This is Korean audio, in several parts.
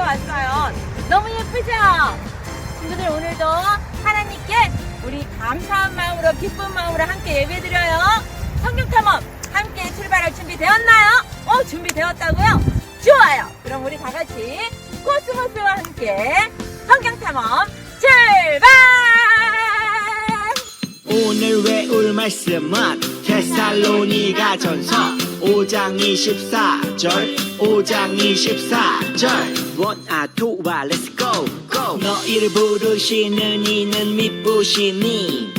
왔어요. 너무 예쁘죠? 친구들, 오늘도 하나님께 우리 감사한 마음으로 기쁜 마음으로 함께 예배드려요. 성경탐험 함께 출발할 준비 되었나요? 준비되었다고요? 좋아요. 그럼 우리 다 같이 코스모스와 함께 성경탐험 출발! 오늘 외울 말씀은 데살로니가 전서 5장 24절 5장 24절 원아 투와 let's go go 너희를 부르시는 이는 미쁘시니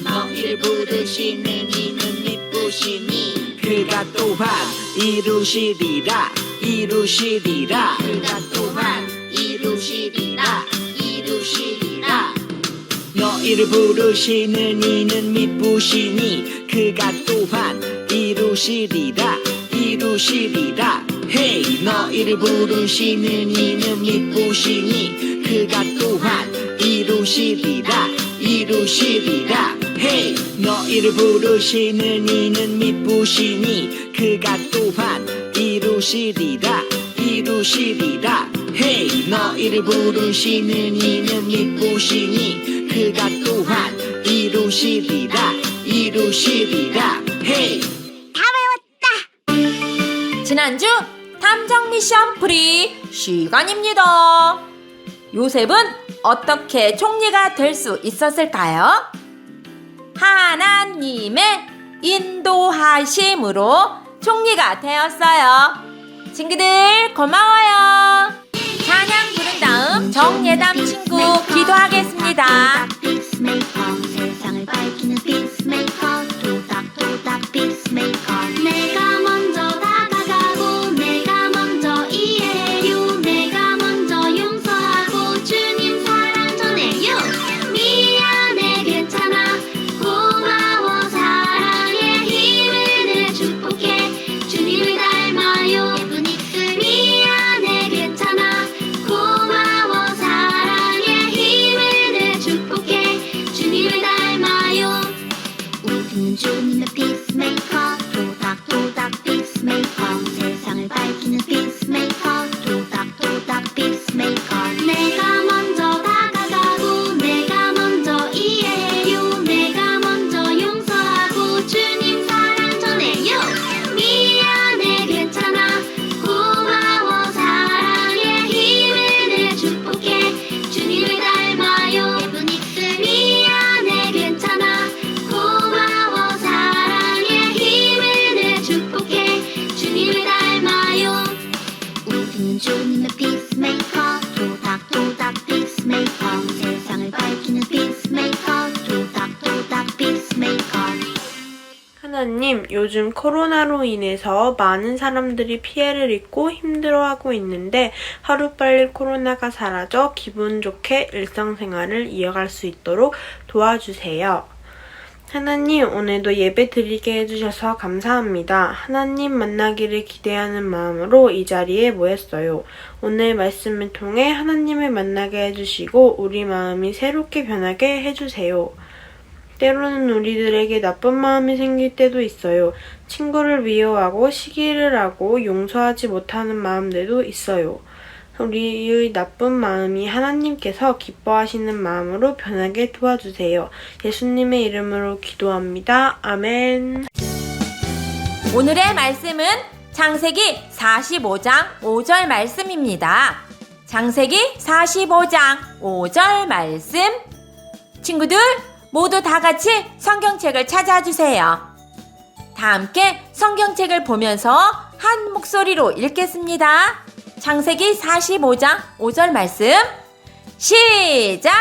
너희를 부르시는 이는 미쁘시니 그가 또한 이루시리라 이루시리라 그가 또한 이루시리라 이루시리라 너희를 부르시는 이는 미쁘시니 그가 또한 이루시리라 이루시리라 hey 너희를 부르시는 이는 미쁘시니 그가 또한 이루시리라 이루시리라 hey 너희를 부르시는 이는 미쁘시니 그가 또한 이루시리라 이루시리라 hey 너희를 부르시는 이는 미쁘시니 그가 또한 이루시리라 이루시리라 hey 다 외웠다. 지난주 탐정 미션 프리 시간입니다. 요셉은 어떻게 총리가 될 수 있었을까요? 하나님의 인도하심으로 총리가 되었어요. 친구들 고마워요. 찬양 부른 다음 정예담 친구 기도하겠습니다. 세상을 밝히는 피스메이커 도닥도닥 피스메이커 내가 먼저 다가가고 내가 먼저 이해해요 내가 먼저 용서하고 주님 사랑 전해요 미안해 괜찮아 고마워 사랑의 힘을 내 축복해 주님을 닮아요 미안해 괜찮아 고마워 사랑의 힘을 내 축복해 주님을 닮아요 우리는 주님의 피스메이커 도닥도닥 피스메이커 세상을 밝히는 피스메이커 도닥도닥 피스메이커 내가 먼저 다가가고 내가 먼저 이해해요 내가 먼저 용서하고 주님 사랑 전해요 미안해 괜찮아 고마워 사랑의 힘을 내 축복해 주님을 닮아요 미안해 괜찮아 고마워 사랑의 힘을 내 축복해 주님을 닮아요 우리는 주님의 피스메이커 도닥도닥 피스메이커 세상을 밝히는 피스메이커 도닥도닥 피스메이커 하나님, 요즘 코로나로 인해서 많은 사람들이 피해를 입고 힘들어하고 있는데 하루빨리 코로나가 사라져 기분 좋게 일상생활을 이어갈 수 있도록 도와주세요. 하나님, 오늘도 예배 드리게 해주셔서 감사합니다. 하나님 만나기를 기대하는 마음으로 이 자리에 모였어요. 오늘 말씀을 통해 하나님을 만나게 해주시고 우리 마음이 새롭게 변하게 해주세요. 때로는 우리들에게 나쁜 마음이 생길 때도 있어요. 친구를 미워하고 시기를 하고 용서하지 못하는 마음들도 있어요. 우리의 나쁜 마음이 하나님께서 기뻐하시는 마음으로 변하게 도와주세요. 예수님의 이름으로 기도합니다. 아멘. 오늘의 말씀은 창세기 45장 5절 말씀입니다. 창세기 45장 5절 말씀. 친구들 모두 다 같이 성경책을 찾아주세요. 다 함께 성경책을 보면서 한 목소리로 읽겠습니다. 창세기 45장 5절 말씀 시작!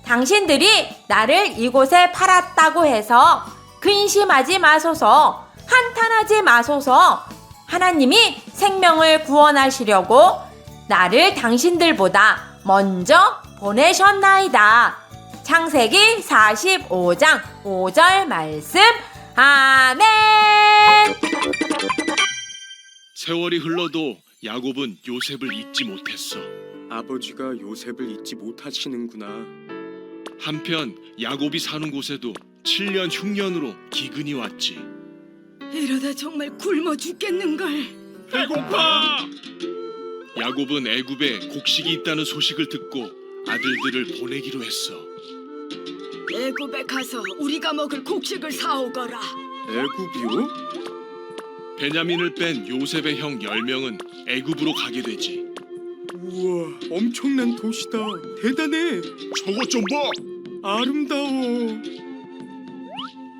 당신들이 나를 이곳에 팔았다고 해서 근심하지 마소서, 한탄하지 마소서. 하나님이 생명을 구원하시려고 나를 당신들보다 먼저 보내셨나이다. 창세기 45장 5절 말씀. 아멘. 세월이 흘러도 야곱은 요셉을 잊지 못했어. 아버지가 요셉을 잊지 못하시는구나. 한편 야곱이 사는 곳에도 7년 흉년으로 기근이 왔지. 이러다 정말 굶어 죽겠는걸. 배고파! 야곱은 애굽에 곡식이 있다는 소식을 듣고 아들들을 보내기로 했어. 애굽에 가서 우리가 먹을 곡식을 사오거라. 애굽이요? 베냐민을 뺀 요셉의 형 10명은 애굽으로 가게 되지. 우와, 엄청난 도시다. 대단해. 저것 좀 봐. 아름다워.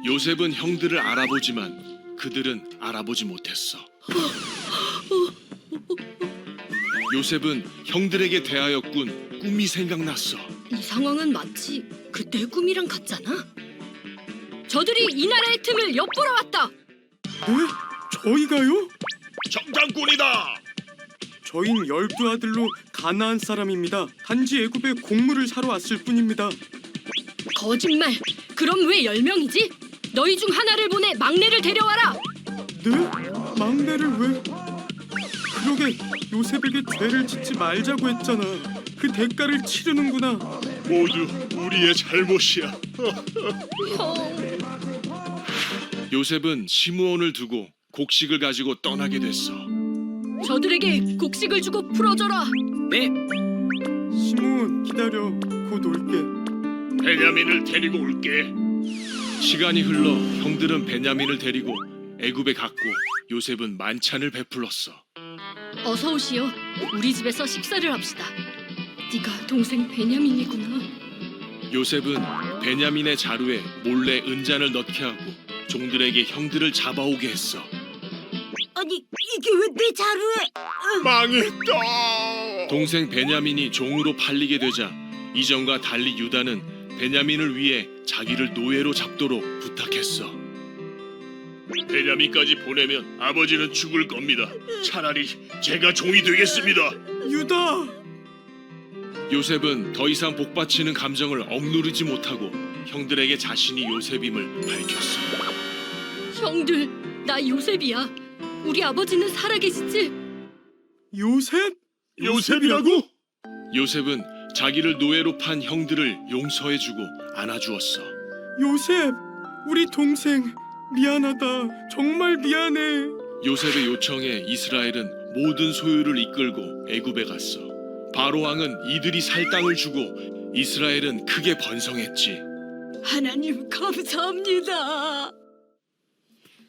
요셉은 형들을 알아보지만 그들은 알아보지 못했어. 요셉은 형들에게 대하였군 꿈이 생각났어. 이 상황은 마치 그때 꿈이랑 같잖아. 저들이 이 나라의 틈을 엿보러 왔다. 네? 저희가요? 정탐꾼이다. 저흰 12아들로 가나안 사람입니다. 단지 애굽에 곡물을 사러 왔을 뿐입니다. 거짓말. 그럼 왜 10명이지? 너희 중 하나를 보내 막내를 데려와라. 네? 막내를 왜? 그러게 요셉에게 죄를 짓지 말자고 했잖아. 그 대가를 치르는구나. 모두 우리의 잘못이야. 요셉은 시므온을 두고 곡식을 가지고 떠나게 됐어. 저들에게 곡식을 주고 풀어줘라. 시몬 기다려. 곧 올게. 베냐민을 데리고 올게. 시간이 흘러 형들은 베냐민을 데리고 애굽에 갔고 요셉은 만찬을 베풀었어. 어서 오시오. 우리 집에서 식사를 합시다. 네가 동생 베냐민이구나. 요셉은 베냐민의 자루에 몰래 은잔을 넣게 하고 종들에게 형들을 잡아오게 했어. 아니 이게 왜 내 자루에? 망했다. 동생 베냐민이 종으로 팔리게 되자 이전과 달리 유다는 베냐민을 위해 자기를 노예로 잡도록 부탁했어. 베냐민까지 보내면 아버지는 죽을 겁니다. 차라리 제가 종이 되겠습니다. 유다! 요셉은 더 이상 복받치는 감정을 억누르지 못하고 형들에게 자신이 요셉임을 밝혔어. 형들, 나 요셉이야. 우리 아버지는 살아계시지? 요셉? 요셉이라고? 요셉은 자기를 노예로 판 형들을 용서해주고 안아주었어. 요셉! 우리 동생 미안하다. 정말 미안해. 요셉의 요청에 이스라엘은 모든 소유를 이끌고 애굽에 갔어. 바로 왕은 이들이 살 땅을 주고 이스라엘은 크게 번성했지. 하나님 감사합니다.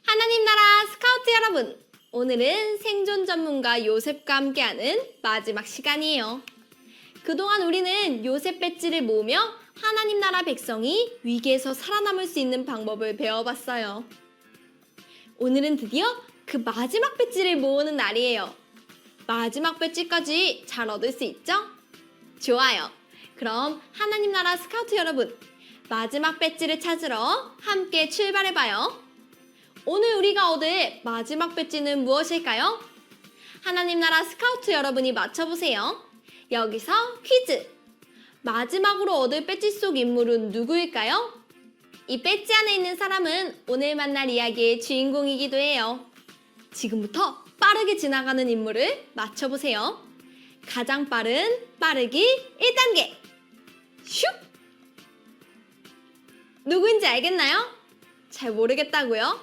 하나님 나라 스카우트 여러분, 오늘은 생존 전문가 요셉과 함께하는 마지막 시간이에요. 그동안 우리는 요셉 배지를 모으며 하나님 나라 백성이 위기에서 살아남을 수 있는 방법을 배워봤어요. 오늘은 드디어 그 마지막 배지를 모으는 날이에요. 마지막 배지까지 잘 얻을 수 있죠? 좋아요. 그럼 하나님 나라 스카우트 여러분, 마지막 배지를 찾으러 함께 출발해봐요. 오늘 우리가 얻을 마지막 배지는 무엇일까요? 하나님 나라 스카우트 여러분이 맞춰보세요. 여기서 퀴즈! 마지막으로 얻을 배지 속 인물은 누구일까요? 이 배지 안에 있는 사람은 오늘 만날 이야기의 주인공이기도 해요. 지금부터 빠르게 지나가는 인물을 맞춰보세요. 가장 빠른 빠르기 1단계! 슉! 누구인지 알겠나요? 잘 모르겠다고요?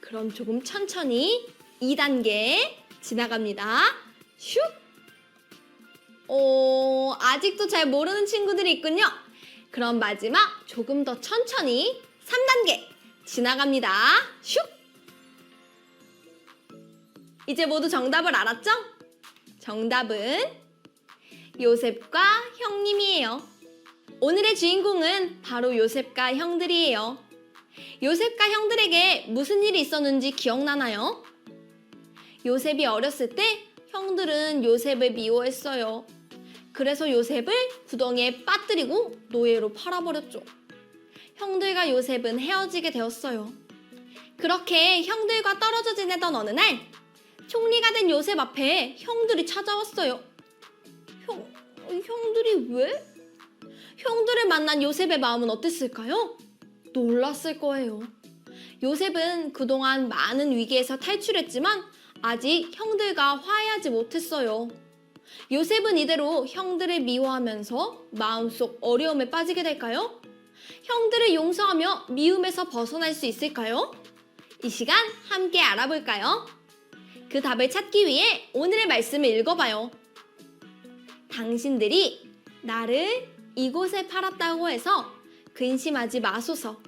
그럼 조금 천천히 2단계 지나갑니다. 슉! 아직도 잘 모르는 친구들이 있군요. 그럼 마지막 조금 더 천천히 3단계 지나갑니다. 슉! 이제 모두 정답을 알았죠? 정답은 요셉과 형님이에요. 오늘의 주인공은 바로 요셉과 형들이에요. 요셉과 형들에게 무슨 일이 있었는지 기억나나요? 요셉이 어렸을 때 형들은 요셉을 미워했어요. 그래서 요셉을 구덩이에 빠뜨리고 노예로 팔아버렸죠. 형들과 요셉은 헤어지게 되었어요. 그렇게 형들과 떨어져 지내던 어느 날 총리가 된 요셉 앞에 형들이 찾아왔어요. 형들이 왜? 형들을 만난 요셉의 마음은 어땠을까요? 놀랐을 거예요. 요셉은 그동안 많은 위기에서 탈출했지만 아직 형들과 화해하지 못했어요. 요셉은 이대로 형들을 미워하면서 마음속 어려움에 빠지게 될까요? 형들을 용서하며 미움에서 벗어날 수 있을까요? 이 시간 함께 알아볼까요? 그 답을 찾기 위해 오늘의 말씀을 읽어봐요. 당신들이 나를 이곳에 팔았다고 해서 근심하지 마소서.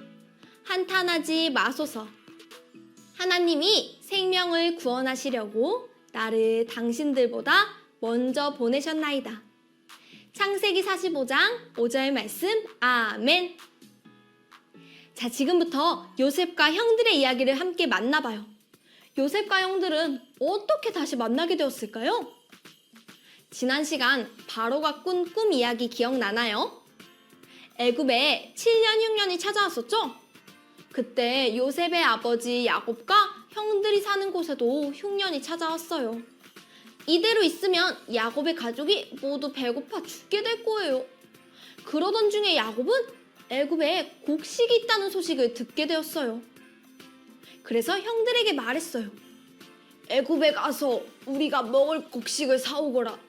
한탄하지 마소서. 하나님이 생명을 구원하시려고 나를 당신들보다 먼저 보내셨나이다. 창세기 45장 5절 말씀. 아멘. 자, 지금부터 요셉과 형들의 이야기를 함께 만나봐요. 요셉과 형들은 어떻게 다시 만나게 되었을까요? 지난 시간 바로가 꾼 꿈 이야기 기억나나요? 애굽에 7년 흉년이 찾아왔었죠? 그때 요셉의 아버지 야곱과 형들이 사는 곳에도 흉년이 찾아왔어요. 이대로 있으면 야곱의 가족이 모두 배고파 죽게 될 거예요. 그러던 중에 야곱은 애굽에 곡식이 있다는 소식을 듣게 되었어요. 그래서 형들에게 말했어요. 애굽에 가서 우리가 먹을 곡식을 사오거라.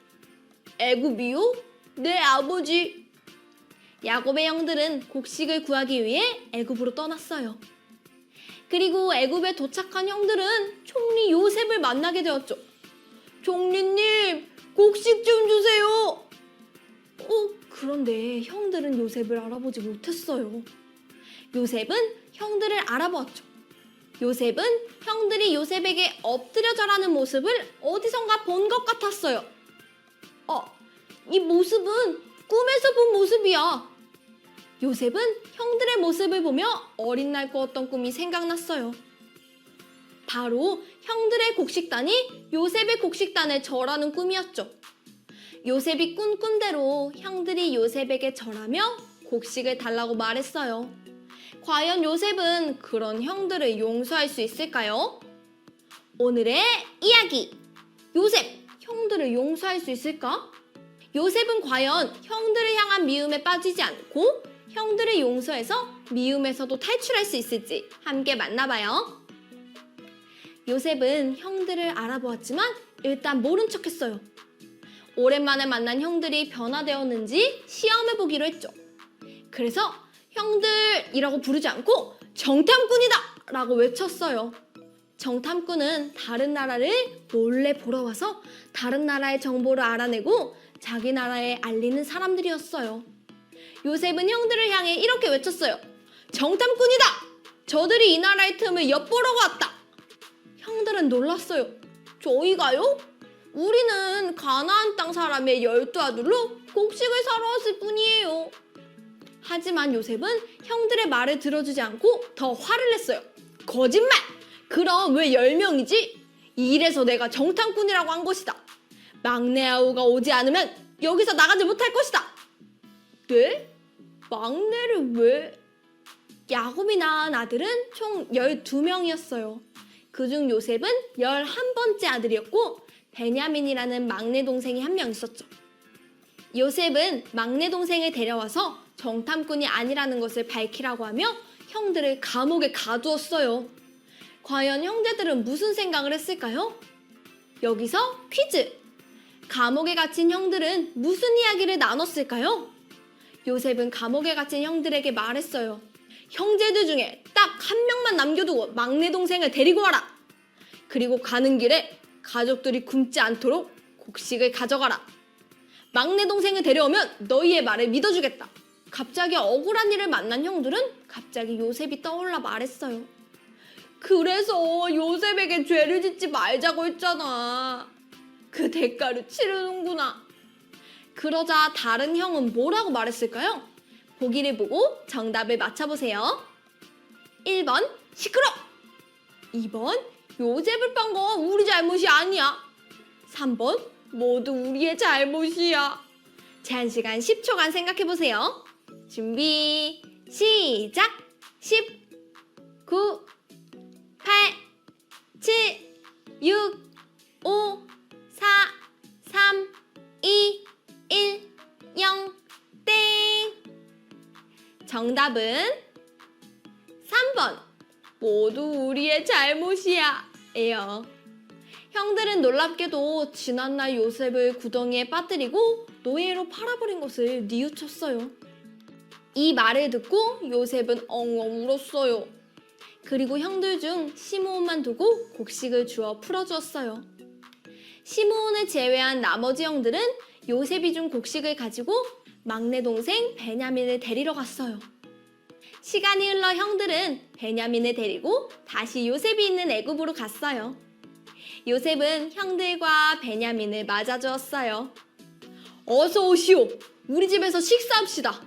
애굽이요? 네, 아버지. 야곱의 형들은 곡식을 구하기 위해 애굽으로 떠났어요. 그리고 애굽에 도착한 형들은 총리 요셉을 만나게 되었죠. 총리님, 곡식 좀 주세요. 그런데 형들은 요셉을 알아보지 못했어요. 요셉은 형들을 알아보았죠. 요셉은 형들이 요셉에게 엎드려 절하는 모습을 어디선가 본 것 같았어요. 이 모습은 꿈에서 본 모습이야. 요셉은 형들의 모습을 보며 어린 날 꾸었던 꿈이 생각났어요. 바로 형들의 곡식단이 요셉의 곡식단에 절하는 꿈이었죠. 요셉이 꾼 꿈대로 형들이 요셉에게 절하며 곡식을 달라고 말했어요. 과연 요셉은 그런 형들을 용서할 수 있을까요? 오늘의 이야기! 요셉, 형들을 용서할 수 있을까? 요셉은 과연 형들을 향한 미움에 빠지지 않고 형들을 용서해서 미움에서도 탈출할 수 있을지 함께 만나봐요. 요셉은 형들을 알아보았지만 일단 모른 척했어요. 오랜만에 만난 형들이 변화되었는지 시험해보기로 했죠. 그래서 형들이라고 부르지 않고 정탐꾼이다! 라고 외쳤어요. 정탐꾼은 다른 나라를 몰래 보러 와서 다른 나라의 정보를 알아내고 자기 나라에 알리는 사람들이었어요. 요셉은 형들을 향해 이렇게 외쳤어요. 정탐꾼이다! 저들이 이 나라의 틈을 엿보려고 왔다! 형들은 놀랐어요. 저희가요? 우리는 가나안 땅 사람의 12아들로 곡식을 사러 왔을 뿐이에요. 하지만 요셉은 형들의 말을 들어주지 않고 더 화를 냈어요. 거짓말! 그럼 왜 10명이지? 이래서 내가 정탐꾼이라고 한 것이다. 막내 아우가 오지 않으면 여기서 나가지 못할 것이다. 네? 막내를 왜? 야곱이 낳은 아들은 총 12명이었어요. 그중 요셉은 11번째 아들이었고 베냐민이라는 막내 동생이 한 명 있었죠. 요셉은 막내 동생을 데려와서 정탐꾼이 아니라는 것을 밝히라고 하며 형들을 감옥에 가두었어요. 과연 형제들은 무슨 생각을 했을까요? 여기서 퀴즈! 감옥에 갇힌 형들은 무슨 이야기를 나눴을까요? 요셉은 감옥에 갇힌 형들에게 말했어요. 형제들 중에 딱 한 명만 남겨두고 막내 동생을 데리고 와라. 그리고 가는 길에 가족들이 굶지 않도록 곡식을 가져가라. 막내 동생을 데려오면 너희의 말을 믿어주겠다. 갑자기 억울한 일을 만난 형들은 갑자기 요셉이 떠올라 말했어요. 그래서 요셉에게 죄를 짓지 말자고 했잖아. 그 대가를 치르는구나. 그러자 다른 형은 뭐라고 말했을까요? 보기를 보고 정답을 맞춰보세요. 1번 시끄러! 2번 요셉을 빤 거 우리 잘못이 아니야. 3번 모두 우리의 잘못이야. 제한 시간 10초간 생각해보세요. 준비 시작! 10, 9, 8, 7, 6, 5, 4, 3, 2, 1, 0, 땡! 정답은 3번 모두 우리의 잘못이야 예요. 형들은 놀랍게도 지난날 요셉을 구덩이에 빠뜨리고 노예로 팔아버린 것을 뉘우쳤어요. 이 말을 듣고 요셉은 엉엉 울었어요. 그리고 형들 중 시므온만 두고 곡식을 주어 풀어주었어요. 시므온을 제외한 나머지 형들은 요셉이 준 곡식을 가지고 막내 동생 베냐민을 데리러 갔어요. 시간이 흘러 형들은 베냐민을 데리고 다시 요셉이 있는 애굽으로 갔어요. 요셉은 형들과 베냐민을 맞아주었어요. 어서 오시오. 우리 집에서 식사합시다.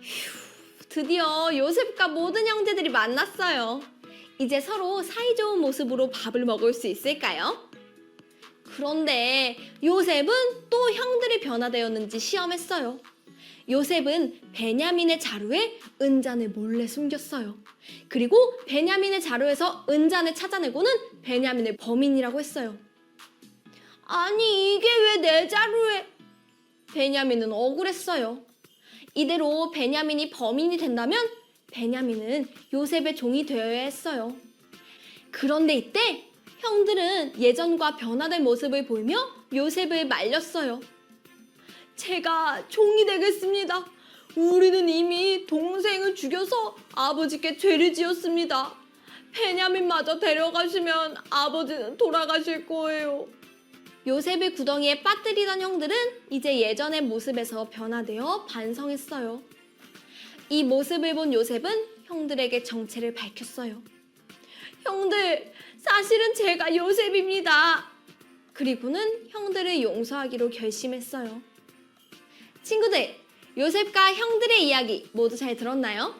휴, 드디어 요셉과 모든 형제들이 만났어요. 이제 서로 사이좋은 모습으로 밥을 먹을 수 있을까요? 그런데 요셉은 또 형들이 변화되었는지 시험했어요. 요셉은 베냐민의 자루에 은잔을 몰래 숨겼어요. 그리고 베냐민의 자루에서 은잔을 찾아내고는 베냐민을 범인이라고 했어요. 아니, 이게 왜 내 자루에... 베냐민은 억울했어요. 이대로 베냐민이 범인이 된다면 베냐민은 요셉의 종이 되어야 했어요. 그런데 이때 형들은 예전과 변화된 모습을 보이며 요셉을 말렸어요. 제가 종이 되겠습니다. 우리는 이미 동생을 죽여서 아버지께 죄를 지었습니다. 베냐민마저 데려가시면 아버지는 돌아가실 거예요. 요셉을 구덩이에 빠뜨리던 형들은 이제 예전의 모습에서 변화되어 반성했어요. 이 모습을 본 요셉은 형들에게 정체를 밝혔어요. 형들, 사실은 제가 요셉입니다. 그리고는 형들을 용서하기로 결심했어요. 친구들, 요셉과 형들의 이야기 모두 잘 들었나요?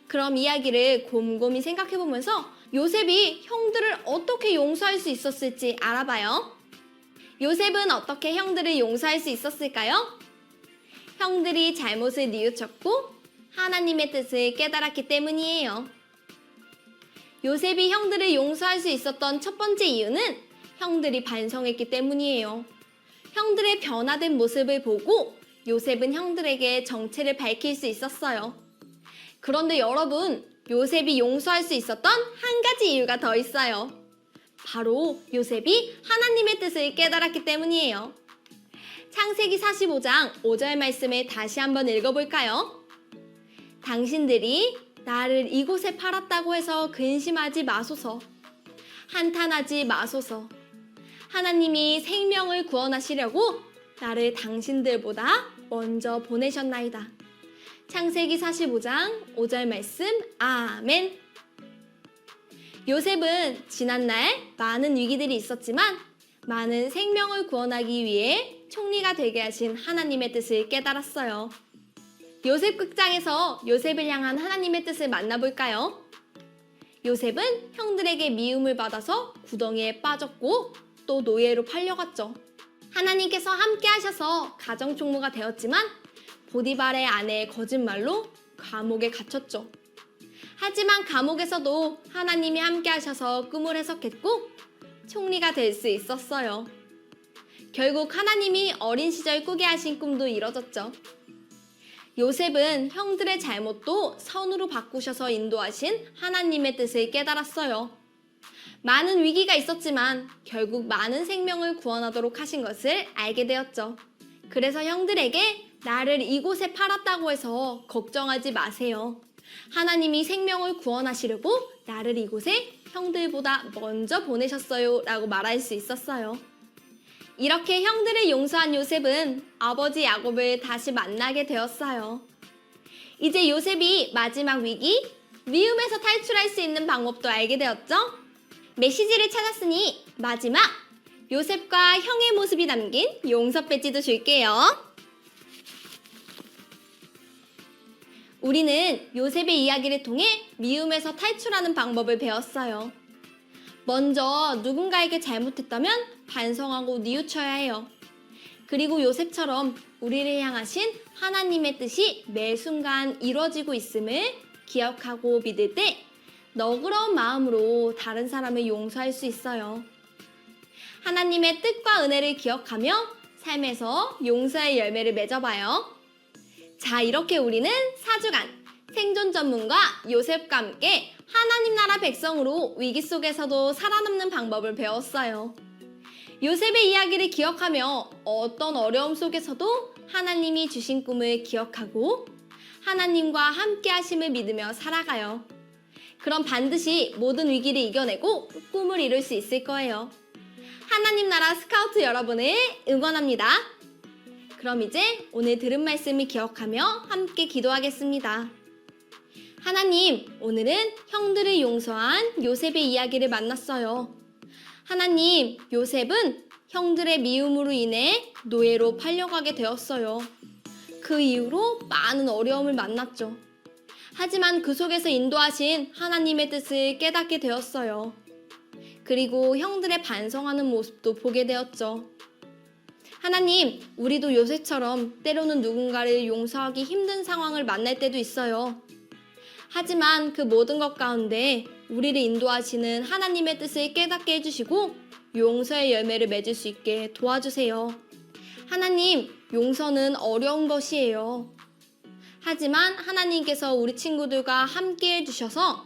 그럼 이야기를 곰곰이 생각해보면서 요셉이 형들을 어떻게 용서할 수 있었을지 알아봐요. 요셉은 어떻게 형들을 용서할 수 있었을까요? 형들이 잘못을 뉘우쳤고 하나님의 뜻을 깨달았기 때문이에요. 요셉이 형들을 용서할 수 있었던 첫 번째 이유는 형들이 반성했기 때문이에요. 형들의 변화된 모습을 보고 요셉은 형들에게 정체를 밝힐 수 있었어요. 그런데 여러분, 요셉이 용서할 수 있었던 한 가지 이유가 더 있어요. 바로 요셉이 하나님의 뜻을 깨달았기 때문이에요. 창세기 45장 5절 말씀을 다시 한번 읽어볼까요? 당신들이 나를 이곳에 팔았다고 해서 근심하지 마소서. 한탄하지 마소서. 하나님이 생명을 구원하시려고 나를 당신들보다 먼저 보내셨나이다. 창세기 45장 5절 말씀, 아멘. 요셉은 지난날 많은 위기들이 있었지만 많은 생명을 구원하기 위해 총리가 되게 하신 하나님의 뜻을 깨달았어요. 요셉 극장에서 요셉을 향한 하나님의 뜻을 만나볼까요? 요셉은 형들에게 미움을 받아서 구덩이에 빠졌고 또 노예로 팔려갔죠. 하나님께서 함께 하셔서 가정총무가 되었지만 보디발의 아내의 거짓말로 감옥에 갇혔죠. 하지만 감옥에서도 하나님이 함께 하셔서 꿈을 해석했고 총리가 될 수 있었어요. 결국 하나님이 어린 시절 꾸게 하신 꿈도 이뤄졌죠. 요셉은 형들의 잘못도 선으로 바꾸셔서 인도하신 하나님의 뜻을 깨달았어요. 많은 위기가 있었지만 결국 많은 생명을 구원하도록 하신 것을 알게 되었죠. 그래서 형들에게 나를 이곳에 팔았다고 해서 걱정하지 마세요. 하나님이 생명을 구원하시려고 나를 이곳에 형들보다 먼저 보내셨어요 라고 말할 수 있었어요. 이렇게 형들을 용서한 요셉은 아버지 야곱을 다시 만나게 되었어요. 이제 요셉이 마지막 위기, 미움에서 탈출할 수 있는 방법도 알게 되었죠? 메시지를 찾았으니 마지막 요셉과 형의 모습이 담긴 용서 배지도 줄게요. 우리는 요셉의 이야기를 통해 미움에서 탈출하는 방법을 배웠어요. 먼저 누군가에게 잘못했다면 반성하고 뉘우쳐야 해요. 그리고 요셉처럼 우리를 향하신 하나님의 뜻이 매 순간 이루어지고 있음을 기억하고 믿을 때 너그러운 마음으로 다른 사람을 용서할 수 있어요. 하나님의 뜻과 은혜를 기억하며 삶에서 용서의 열매를 맺어봐요. 자, 이렇게 우리는 4주간 생존 전문가 요셉과 함께 하나님 나라 백성으로 위기 속에서도 살아남는 방법을 배웠어요. 요셉의 이야기를 기억하며 어떤 어려움 속에서도 하나님이 주신 꿈을 기억하고 하나님과 함께 하심을 믿으며 살아가요. 그럼 반드시 모든 위기를 이겨내고 꿈을 이룰 수 있을 거예요. 하나님 나라 스카우트 여러분을 응원합니다. 그럼 이제 오늘 들은 말씀을 기억하며 함께 기도하겠습니다. 하나님, 오늘은 형들을 용서한 요셉의 이야기를 만났어요. 하나님, 요셉은 형들의 미움으로 인해 노예로 팔려가게 되었어요. 그 이후로 많은 어려움을 만났죠. 하지만 그 속에서 인도하신 하나님의 뜻을 깨닫게 되었어요. 그리고 형들의 반성하는 모습도 보게 되었죠. 하나님, 우리도 요셉처럼 때로는 누군가를 용서하기 힘든 상황을 만날 때도 있어요. 하지만 그 모든 것 가운데 우리를 인도하시는 하나님의 뜻을 깨닫게 해주시고 용서의 열매를 맺을 수 있게 도와주세요. 하나님, 용서는 어려운 것이에요. 하지만 하나님께서 우리 친구들과 함께 해주셔서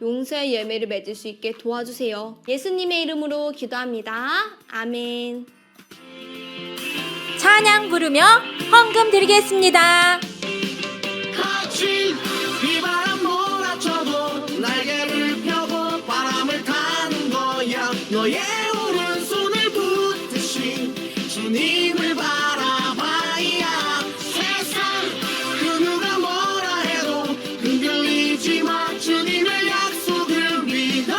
용서의 열매를 맺을 수 있게 도와주세요. 예수님의 이름으로 기도합니다. 아멘. 찬양 부르며 헌금 드리겠습니다. 같이 비바람 몰아쳐도 날개를 펴고 바람을 타는 거야. 너의 오른손을 붙드신 주님을 바라봐야 세상 그 누가 뭐라 해도 흔들리지 마. 주님의 약속을 믿어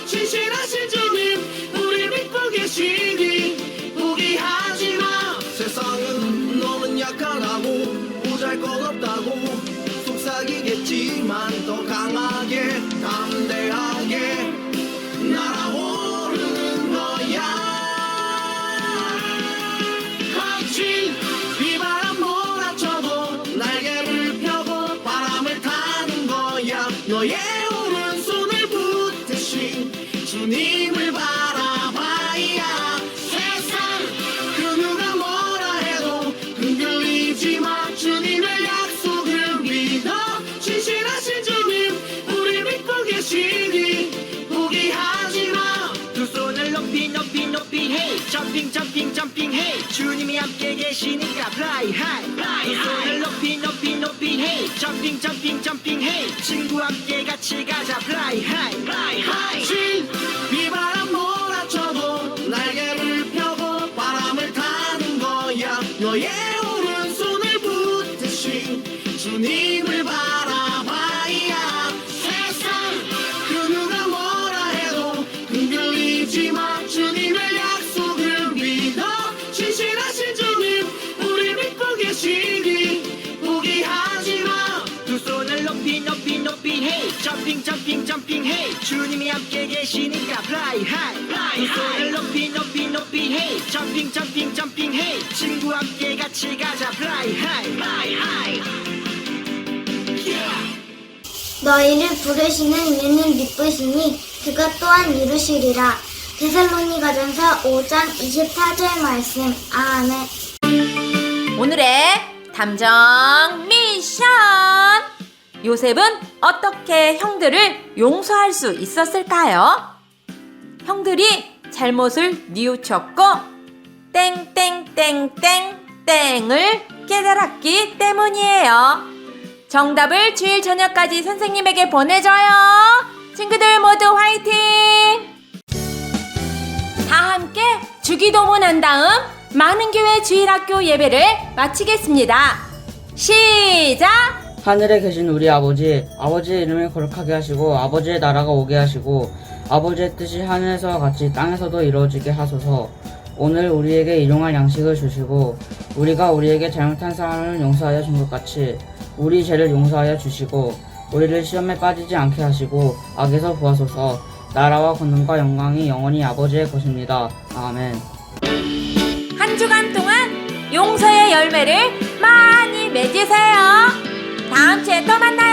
신실하신 주님 우리 믿고 계시니 포기하지 마. 세상은 너는 약하다고 보잘것없다고 속삭이겠지만 더 강하게 담대하게 날아오르는 거야. 같이 비바람 몰아쳐도 날개를 펴고 바람을 타는 거야. 너의 오른손을 붙드신 주님을 바라봐야 세상 그 누가 뭐라 해도 흔들리지 마. 주님의 약속을 믿어 신실하신 주님 우리 믿고 계시니 포기하지 마. 두 손을 높이 높이 높이 hey 점핑 점핑 점핑 hey 주님이 함께 계시니까 fly high. 두 손을 높이 높이 높이 hey 점핑 점핑 점핑 hey 친구 함께 같이 가자 fly high. 같이 비바람 몰아쳐도 날개를 펴고 바람을 타는 거야. 너의 오른손을 붙드신 주님을 바라봐야 세상 그 누가 뭐라 해도 흔들리지 마. 주님의 약속을 믿어 신실하신 주님 우리 믿고 계시니 포기하지 마. 두 손을 높이 높이 높이 hey 점핑 점핑 점핑 hey 주님이 함께 계시니까 fly high. 두 손을 높이 높이 높이 hey 점핑 점핑 점핑 hey 친구 함께 같이 가자 fly high. 너희를 부르시는 이는 미쁘시니 그가 또한 이루시리라. 데살로니가전서 5장 24절 말씀. 아멘. 오늘의 탐정 미션! 요셉은 어떻게 형들을 용서할 수 있었을까요? 형들이 잘못을 뉘우쳤고 땡땡땡땡땡을 깨달았기 때문이에요. 정답을 주일 저녁까지 선생님에게 보내줘요. 친구들 모두 화이팅! 다 함께 주기도문 한 다음 많은교회 주일학교 예배를 마치겠습니다. 시작! 하늘에 계신 우리 아버지, 아버지의 이름을 거룩하게 하시고 아버지의 나라가 오게 하시고 아버지의 뜻이 하늘에서와 같이 땅에서도 이루어지게 하소서. 오늘 우리에게 일용할 양식을 주시고 우리가 우리에게 잘못한 사람을 용서하여 준 것 같이 우리 죄를 용서하여 주시고 우리를 시험에 빠지지 않게 하시고 악에서 구하소서. 나라와 권능과 영광이 영원히 아버지의 것입니다. 아멘. 한 주간 동안 용서의 열매를 많이 맺으세요. 다음 주에 또 만나요.